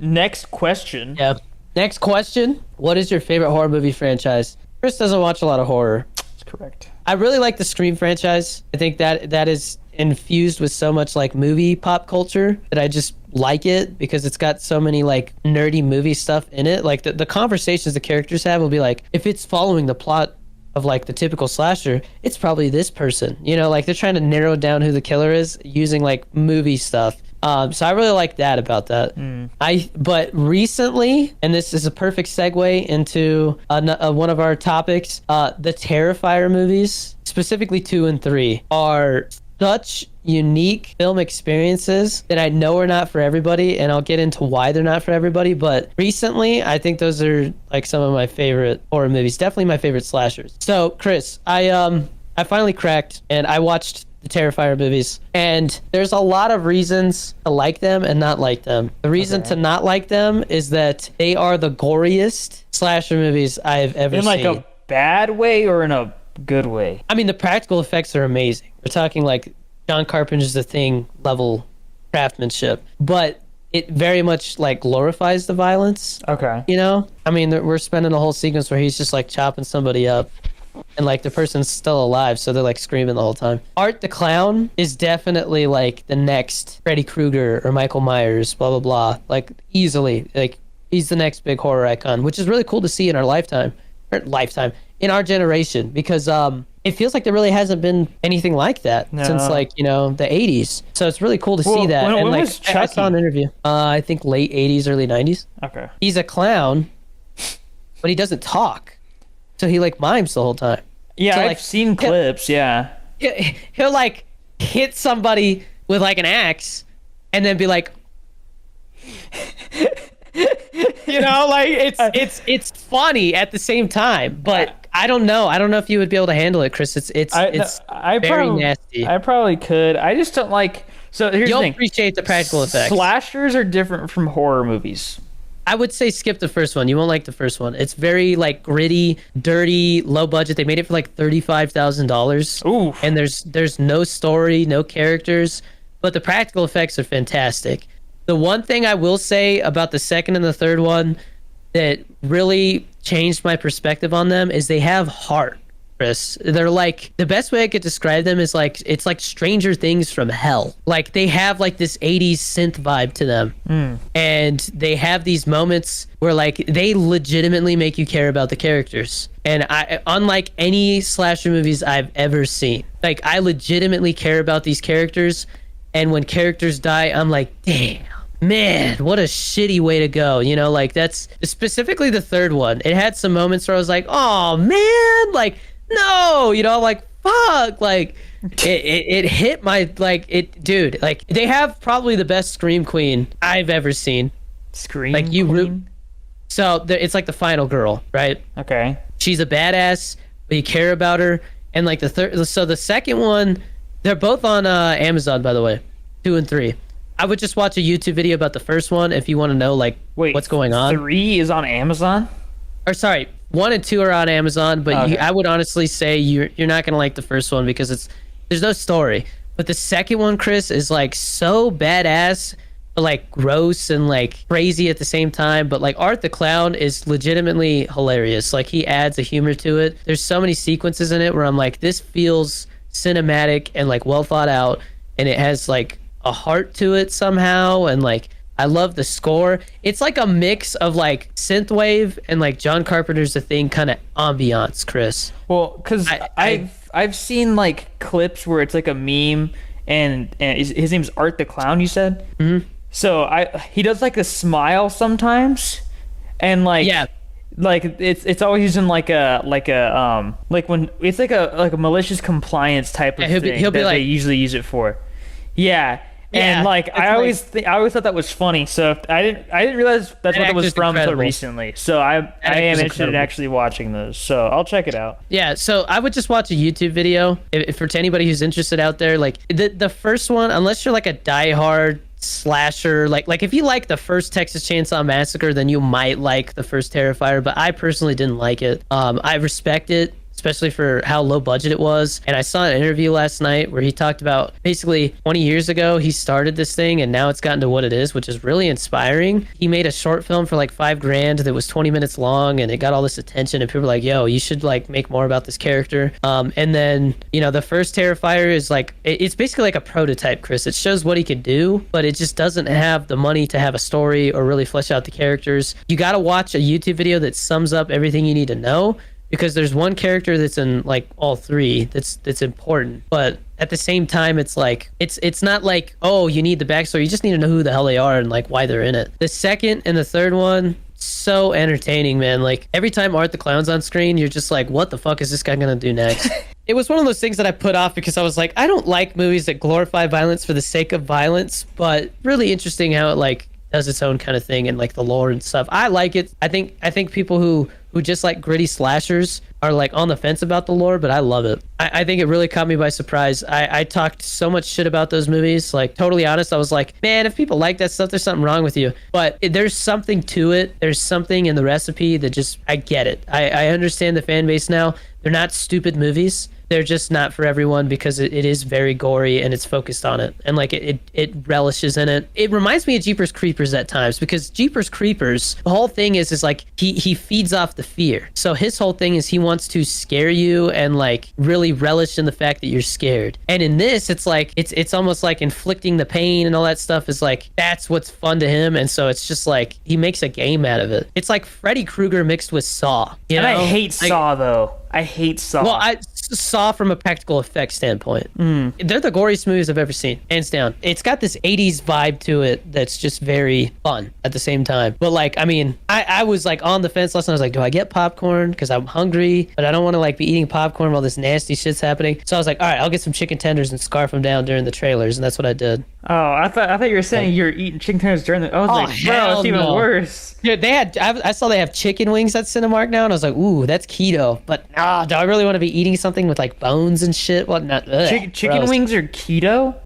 Next question. Yeah. Next question. What is your favorite horror movie franchise? Chris doesn't watch a lot of horror. That's correct. I really like the Scream franchise. I think that is infused with so much like movie pop culture that I just like it because it's got so many like nerdy movie stuff in it. Like the conversations the characters have will be like, if it's following the plot of like the typical slasher, it's probably this person. You know, like they're trying to narrow down who the killer is using like movie stuff. So I really like that about that. But recently, and this is a perfect segue into one of our topics, the Terrifier movies, specifically 2 and 3, are such unique film experiences that I know are not for everybody, and I'll get into why they're not for everybody. But recently, I think those are like some of my favorite horror movies. Definitely my favorite slashers. So, Chris, I finally cracked and I watched the Terrifier movies, and there's a lot of reasons to like them and not like them. The reason to not like them is that they are the goriest slasher movies I've ever seen. In like a bad way or in a good way? I mean, the practical effects are amazing. We're talking like John Carpenter's The Thing level craftsmanship, but it very much like glorifies the violence. Okay. You know? I mean, we're spending a whole sequence where he's just like chopping somebody up, and like the person's still alive, so they're like screaming the whole time. Art the Clown is definitely like the next Freddy Krueger or Michael Myers, blah blah blah. Like easily, like he's the next big horror icon, which is really cool to see in our lifetime, in our generation, because it feels like there really hasn't been anything like that since like, you know, the 80s. So it's really cool to see that. When like was Chucky? I saw an interview. I think late 80s, early 90s. Okay. He's a clown, but he doesn't talk. So he like mimes the whole time. Yeah, so, I've like, seen clips, yeah. He'll like hit somebody with like an axe and then be like, you know, like it's funny at the same time, but I don't know if you would be able to handle it, Chris. It's very nasty. I probably could. I just don't like. So here's the You'll thing. appreciate the practical effects. Slashers are different from horror movies. I would say skip the first one. You won't like the first one. It's very like gritty, dirty, low budget. They made it for like $35,000. Ooh. And there's no story, no characters, but the practical effects are fantastic. The one thing I will say about the second and the third one that really changed my perspective on them is they have heart, Chris. They're like, the best way I could describe them is like, it's like Stranger Things from hell. Like they have like this 80s synth vibe to them. And they have these moments where like they legitimately make you care about the characters. And unlike any slasher movies I've ever seen, like I legitimately care about these characters. And when characters die, I'm like, damn. Man, what a shitty way to go. You know, like that's specifically the third one. It had some moments where I was like, oh man, like, no, you know, like, fuck, like it hit my, like, it, dude, like they have probably the best Scream Queen I've ever seen. Scream like you Queen? So it's like the final girl, right? Okay. She's a badass, but you care about her. And like the second one, they're both on Amazon, by the way, 2 and 3. I would just watch a YouTube video about the first one if you want to know like what's going on. 3 is on Amazon? Or sorry, 1 and 2 are on Amazon, but Okay. I would honestly say you're not gonna like the first one because there's no story. But the second one, Chris, is like so badass, but like gross and like crazy at the same time. But like Art the Clown is legitimately hilarious. Like he adds a humor to it. There's so many sequences in it where I'm like, this feels cinematic and like well thought out, and it has like a heart to it somehow, and like I love the score. It's like a mix of like synthwave and like John Carpenter's The Thing kind of ambiance, Chris. Well, because I've seen like clips where it's like a meme, and his name's Art the Clown. You said. Mm-hmm. So he does like a smile sometimes, and like yeah. Like it's always using like when it's like a malicious compliance type of thing he'll be that like, they usually use it for. Yeah. Yeah, and like I always thought that was funny. So I didn't realize that's what it was from until recently. So I am interested in actually watching those. So I'll check it out. Yeah, so I would just watch a YouTube video if for anybody who's interested out there. Like the first one, unless you're like a diehard slasher, like if you like the first Texas Chainsaw Massacre, then you might like the first Terrifier. But I personally didn't like it. I respect it, especially for how low budget it was. And I saw an interview last night where he talked about basically 20 years ago he started this thing and now it's gotten to what it is, which is really inspiring. He made a short film for like $5,000 that was 20 minutes long, and it got all this attention, and people were like, yo, you should like make more about this character. And then, you know, the first Terrifier is like, it's basically like a prototype, Chris. It shows what he could do, but it just doesn't have the money to have a story or really flesh out the characters. You got to watch a YouTube video that sums up everything you need to know, because there's one character that's in like all three that's important, but at the same time it's like it's not like, oh, you need the backstory. You just need to know who the hell they are and like why they're in it. The second and the third one, so entertaining, man. Like every time Art the Clown's on screen, you're just like, what the fuck is this guy gonna do next? It was one of those things that I put off because I was like, I don't like movies that glorify violence for the sake of violence, but really interesting how it like does its own kind of thing and like the lore and stuff. I like it. I think people who just like gritty slashers are like on the fence about the lore, but I love it. I think it really caught me by surprise. I talked so much shit about those movies. Like, totally honest, I was like, man, if people like that stuff, there's something wrong with you. But there's something to it. There's something in the recipe that just, I get it. I understand the fan base now. They're not stupid movies. They're just not for everyone because it is very gory and it's focused on it. And like it relishes in it. It reminds me of Jeepers Creepers at times, because Jeepers Creepers, the whole thing is like he feeds off the fear. So his whole thing is he wants to scare you and like really relish in the fact that you're scared. And in this, it's like it's almost like inflicting the pain and all that stuff is like, that's what's fun to him. And so it's just like he makes a game out of it. It's like Freddy Krueger mixed with Saw. You know? I hate Saw though. I hate Saw. Well, I Saw from a practical effects standpoint. They're the goriest movies I've ever seen, hands down. It's got this 80s vibe to it that's just very fun at the same time. But like, I mean, I was like on the fence last night. I was like, do I get popcorn? Because I'm hungry, but I don't want to like be eating popcorn while this nasty shit's happening. So I was like, all right, I'll get some chicken tenders and scarf them down during the trailers, and that's what I did. Oh, I thought you were saying you're eating chicken tenders during the. I was like, bro, it's even worse. Yeah, they had. I saw they have chicken wings at Cinemark now, and I was like, ooh, that's keto. But do I really want to be eating something with like bones and shit? What? Not chicken wings are keto?